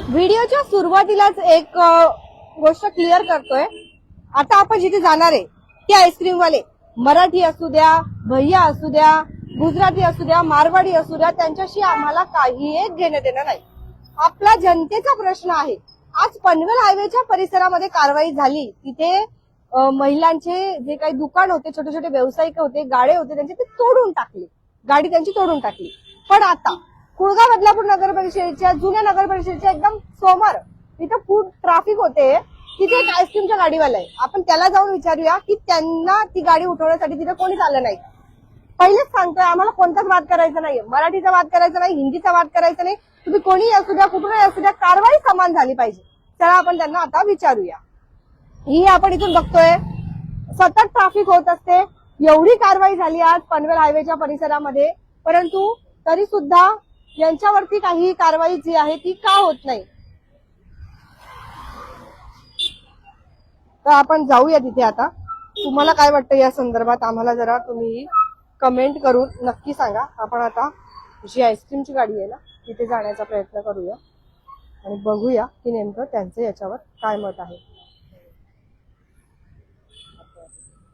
व्हिडिओच्या सुरुवातीलाच एक गोष्ट क्लिअर करतोय। आता आपण जिथे जाणार आहे ते आईस्क्रीम वाले मराठी असू द्या, भैया असू द्या, गुजराती असू द्या, मारवाडी असू द्या, त्यांच्याशी आम्हाला काही एक घेणं देणं नाही। आपला जनतेचा प्रश्न आहे। आज पनवेल हायवेच्या परिसरामध्ये कारवाई झाली, तिथे महिलांचे जे काही दुकान होते, छोटे छोटे व्यावसायिक होते, गाडे होते, त्यांचे ते तोडून टाकले, गाडी त्यांची तोडून टाकली। पण आता कुळगाव बदलापूर नगर परिषदेच्या जुन्या नगर परिषदेच्या एकदम समोर तिथे फूड ट्रॅफिक होते, तिथे एक आईस्क्रीमच्या गाडीवाला आहे। आपण त्याला जाऊन विचारूया की त्यांना ती गाडी उठवण्यासाठी तिथे कोणीच आलं नाही। पहिलेच सांगतोय, आम्हाला कोणताच वाद करायचा नाहीये, मराठीचा वाद करायचा नाही, हिंदीचा वाद करायचा नाही, तुम्ही कोणी असू द्या, कुठूनही असू द्या, कारवाई समान झाली पाहिजे। चला आपण त्यांना आता विचारूया। ही आपण इथून बघतोय सतत ट्रॅफिक होत असते, एवढी कारवाई झाली आज पनवेल हायवेच्या परिसरामध्ये, परंतु तरी सुद्धा यांच्यावरती काही कारवाई जी आहे ती का होत नाही। तर आपण जाऊया तिथे। आता तुम्हाला काय वाटतं या संदर्भात आम्हाला जरा तुम्ही कमेंट करून नक्की सांगा। आपण आता जी आईस्क्रीमची गाडी आहे ना तिथे जाण्याचा प्रयत्न करूया आणि बघूया की नेमकं त्यांचं याच्यावर काय मत आहे।